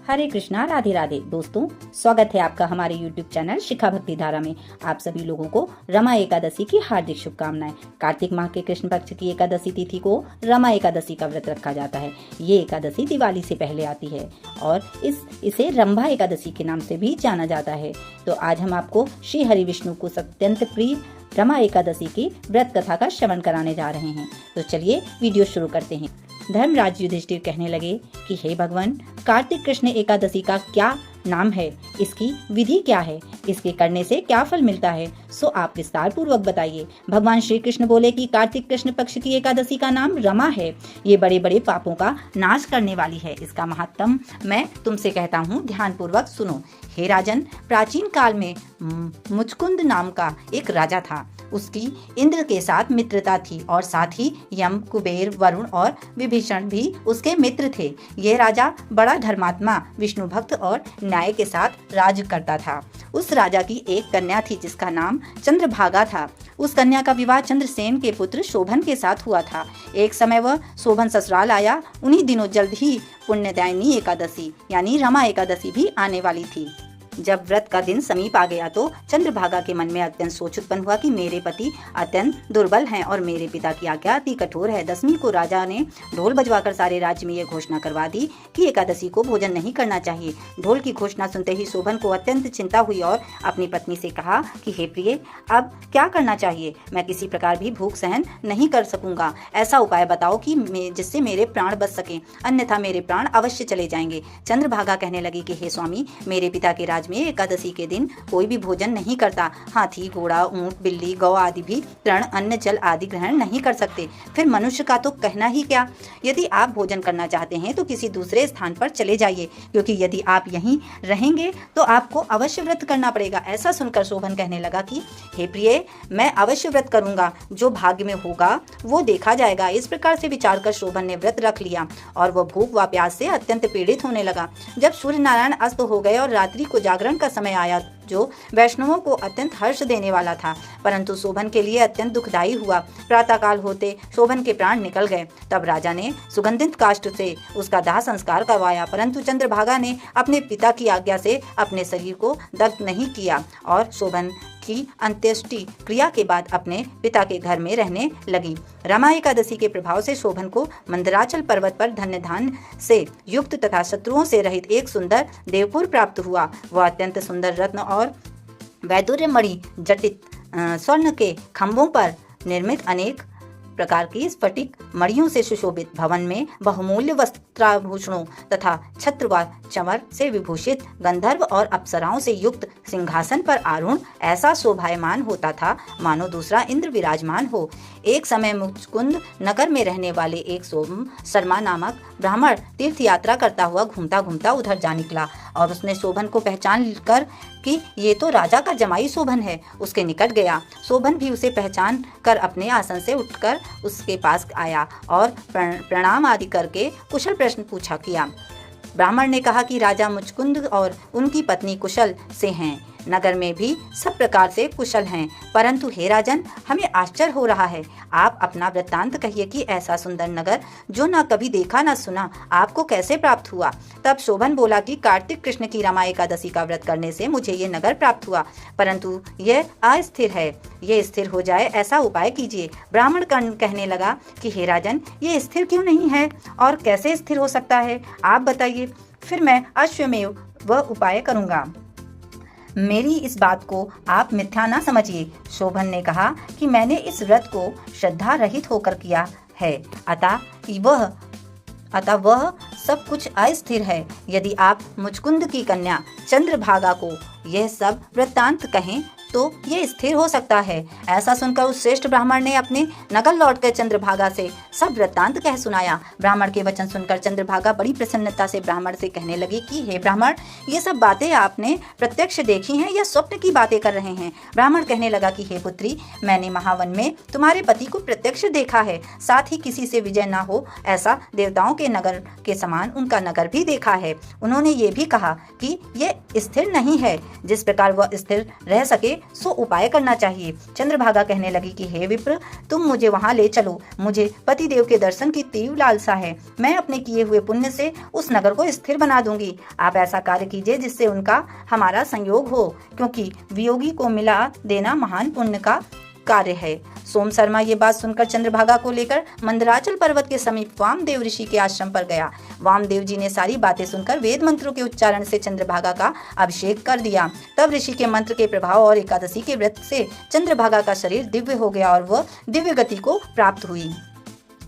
हरे कृष्णा, राधे राधे। दोस्तों, स्वागत है आपका हमारे YouTube चैनल शिखा भक्ति धारा में। आप सभी लोगों को रमा एकादशी की हार्दिक शुभकामनाएं। कार्तिक माह के कृष्ण पक्ष की एकादशी तिथि को रमा एकादशी का व्रत रखा जाता है। ये एकादशी दिवाली से पहले आती है और इसे रंभा एकादशी के नाम से भी जाना जाता है। तो आज हम आपको श्री हरि विष्णु को अत्यंत प्रिय रमा एकादशी की व्रत कथा का श्रवण कराने जा रहे हैं। तो चलिए वीडियो शुरू करते हैं। धर्मराज युधिष्ठिर कहने लगे कि हे भगवान, कार्तिक कृष्ण एकादशी का क्या नाम है, इसकी विधि क्या है, इसके करने से क्या फल मिलता है, सो आप विस्तार पूर्वक बताइए। भगवान श्री कृष्ण बोले कि कार्तिक कृष्ण पक्ष की एकादशी का नाम रमा है। ये बड़े बड़े पापों का नाश करने वाली है। इसका महात्म मैं तुमसे कहता हूँ, ध्यान पूर्वक सुनो। हे राजन, प्राचीन काल में मुचकुंद नाम का एक राजा था। उसकी इंद्र के साथ मित्रता थी और साथ ही यम, कुबेर, वरुण और विभीषण भी उसके मित्र थे। ये राजा बड़ा धर्मात्मा, विष्णु भक्त और न्याय के साथ राज करता था। उस राजा की एक कन्या थी जिसका नाम चंद्रभागा था। उस कन्या का विवाह चंद्रसेन के पुत्र शोभन के साथ हुआ था। एक समय वह शोभन ससुराल आया। उन्हीं दिनों जल्द ही पुण्यदायिनी एकादशी यानी रमा एकादशी भी आने वाली थी। जब व्रत का दिन समीप आ गया तो चंद्रभागा के मन में अत्यंत सोच उत्पन्न हुआ कि मेरे पति अत्यंत दुर्बल हैं और मेरे पिता की आज्ञा अति कठोर है। दसवीं को राजा ने ढोल बजवाकर सारे राज्य में यह घोषणा करवा दी कि एकादशी को भोजन नहीं करना चाहिए। ढोल की घोषणा सुनते ही शोभन को अत्यंत चिंता हुई और अपनी पत्नी से कहा कि हे प्रिय, अब क्या करना चाहिए? मैं किसी प्रकार भी भूख सहन नहीं कर सकूंगा। ऐसा उपाय बताओ कि जिससे मेरे प्राण बच सकें, अन्यथा मेरे प्राण अवश्य चले जाएंगे। चंद्रभागा कहने लगी कि हे स्वामी, मेरे पिता के में एकादशी के दिन कोई भी भोजन नहीं करता। हाथी, घोड़ा, ऊंट, बिल्ली, गौ आदि भी तृण, अन्न, जल आदि ग्रहण नहीं कर सकते। फिर मनुष्य का तो कहना ही क्या। यदि आप भोजन करना चाहते हैं तो किसी दूसरे स्थान पर चले जाइए, क्योंकि यदि आप यहीं रहेंगे तो आपको अवश्य व्रत करना पड़ेगा। ऐसा सुनकर शोभन कहने लगा कि हे प्रिय, मैं अवश्य व्रत करूंगा, जो भाग्य में होगा वो देखा जाएगा। इस प्रकार से विचार कर शोभन ने व्रत रख लिया और वह भूख व प्यास से अत्यंत पीड़ित होने लगा। जब सूर्य नारायण अस्त हो गए और रात्रि को जागरण का समय आया, जो वैष्णवों को अत्यंत हर्ष देने वाला था, परंतु शोभन के लिए अत्यंत दुखदायी हुआ। प्रातःकाल होते शोभन के प्राण निकल गए। तब राजा ने सुगंधित काष्ठ से उसका दाह संस्कार करवाया, परंतु चंद्रभागा ने अपने पिता की आज्ञा से अपने शरीर को दग्ध नहीं किया और शोभन की अंत्येष्टि क्रिया के बाद अपने पिता के घर में रहने लगी। रमा एकादशी के प्रभाव से शोभन को मंदराचल पर्वत पर धन्य धान्य से युक्त तथा शत्रुओं से रहित एक सुंदर देवपुर प्राप्त हुआ। वह अत्यंत सुंदर रत्न और वैदुर्य मणि जटित स्वर्ण के खंभों पर निर्मित अनेक प्रकार की स्फटिक मणियों से सुशोभित भवन में बहुमूल्य वस्त्राभूषणों तथा छत्र व चमर से विभूषित गंधर्व और अप्सराओं से युक्त सिंहासन पर आरूढ़ ऐसा शोभायमान होता था मानो दूसरा इंद्र विराजमान हो। एक समय मुचकुंद नगर में रहने वाले एक सोम शर्मा नामक ब्राह्मण तीर्थ यात्रा करता हुआ घूमता घूमता उधर जा निकला और उसने शोभन को पहचान कर कि ये तो राजा का जमाई शोभन है। उसके निकट गया। शोभन भी उसे पहचान कर अपने आसन से उठकर उसके पास आया और प्रणाम आदि करके कुशल प्रश्न पूछा किया। ब्राह्मण ने कहा कि राजा मुचकुंद और उनकी पत्नी कुशल से हैं। नगर में भी सब प्रकार से कुशल हैं, परंतु हे राजन, हमें आश्चर्य हो रहा है। आप अपना वृत्तांत कहिए कि ऐसा सुंदर नगर जो ना कभी देखा ना सुना आपको कैसे प्राप्त हुआ। तब शोभन बोला कि कार्तिक कृष्ण की रमा एकादशी का व्रत करने से मुझे ये नगर प्राप्त हुआ, परंतु यह अस्थिर है। ये स्थिर हो जाए ऐसा उपाय कीजिए। ब्राह्मण कहने लगा कि हे राजन, ये स्थिर क्यों नहीं है और कैसे स्थिर हो सकता है, आप बताइए, फिर मैं अश्वमेव वह उपाय करूँगा। मेरी इस बात को आप मिथ्या ना समझिए। शोभन ने कहा कि मैंने इस व्रत को श्रद्धा रहित होकर किया है, अतः वह सब कुछ अस्थिर है। यदि आप मुचकुंद की कन्या चंद्रभागा को यह सब वृत्तांत कहें तो ये स्थिर हो सकता है। ऐसा सुनकर उस श्रेष्ठ ब्राह्मण ने अपने नगर लौटकर चंद्रभागा से सब वृत्तांत कह सुनाया। ब्राह्मण के वचन सुनकर चंद्रभागा बड़ी प्रसन्नता से ब्राह्मण से कहने लगी कि हे ब्राह्मण, ये सब बातें आपने प्रत्यक्ष देखी हैं या स्वप्न की बातें कर रहे हैं? ब्राह्मण कहने लगा कि हे पुत्री, मैंने महावन में तुम्हारे पति को प्रत्यक्ष देखा है, साथ ही किसी से विजय ना हो ऐसा देवताओं के नगर के समान उनका नगर भी देखा है। उन्होंने ये भी कहा कि ये स्थिर नहीं है। जिस प्रकार वह स्थिर रह सके सो उपाय करना चाहिए। चंद्रभागा कहने लगी कि हे विप्र, तुम मुझे वहाँ ले चलो। मुझे पतिदेव के दर्शन की तीव्र लालसा है। मैं अपने किए हुए पुण्य से उस नगर को स्थिर बना दूंगी। आप ऐसा कार्य कीजिए जिससे उनका हमारा संयोग हो, क्योंकि वियोगी को मिला देना महान पुण्य का कार्य है। सोम शर्मा ये बात सुनकर चंद्रभागा को लेकर मंदराचल पर्वत के समीप वामदेव ऋषि के आश्रम पर गया। वामदेव जी ने सारी बातें सुनकर वेद मंत्रों के उच्चारण से चंद्रभागा का अभिषेक कर दिया। तब ऋषि के मंत्र के प्रभाव और एकादशी के व्रत से चंद्रभागा का शरीर दिव्य हो गया और वह दिव्य गति को प्राप्त हुई।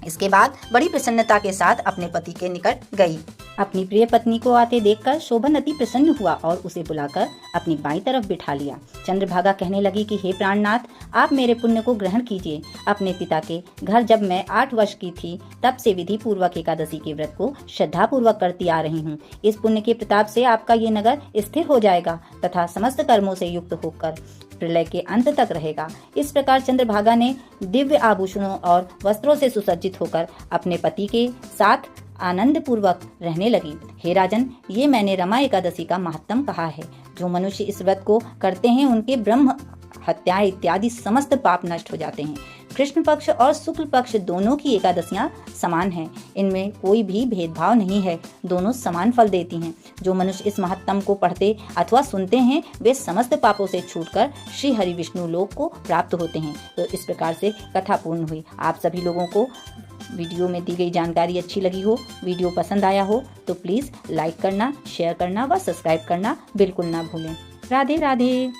इसके बाद बड़ी प्रसन्नता के साथ अपने पति के निकट गई। अपनी प्रिय पत्नी को आते देखकर शोभन अति प्रसन्न हुआ और उसे बुलाकर अपनी बाईं तरफ बिठा लिया। चंद्रभागा कहने लगी कि हे प्राणनाथ, आप मेरे पुण्य को ग्रहण कीजिए। अपने पिता के घर जब मैं 8 वर्ष की थी तब से विधि पूर्वक एकादशी के व्रत को श्रद्धा पूर्वक करती आ रही हूँ। इस पुण्य के प्रताप से आपका ये नगर स्थिर हो जाएगा तथा समस्त कर्मों से युक्त होकर प्रलय के अंत तक रहेगा। इस प्रकार चंद्रभागा ने दिव्य आभूषणों और वस्त्रों से सुसज्जित होकर अपने पति के साथ आनंद पूर्वक रहने लगी। हे राजन, ये मैंने रमा एकादशी का महत्तम कहा है। जो मनुष्य इस व्रत को करते हैं उनके ब्रह्म हत्या इत्यादि समस्त पाप नष्ट हो जाते हैं। कृष्ण पक्ष और शुक्ल पक्ष दोनों की एकादशियां समान हैं। इनमें कोई भी भेदभाव नहीं है, दोनों समान फल देती हैं। जो मनुष्य इस महत्तम को पढ़ते अथवा सुनते हैं वे समस्त पापों से छूटकर श्री हरि विष्णु लोक को प्राप्त होते हैं। तो इस प्रकार से कथा पूर्ण हुई। आप सभी लोगों को वीडियो में दी गई जानकारी अच्छी लगी हो, वीडियो पसंद आया हो तो प्लीज़ लाइक करना, शेयर करना व सब्सक्राइब करना बिल्कुल ना भूलें। राधे राधे।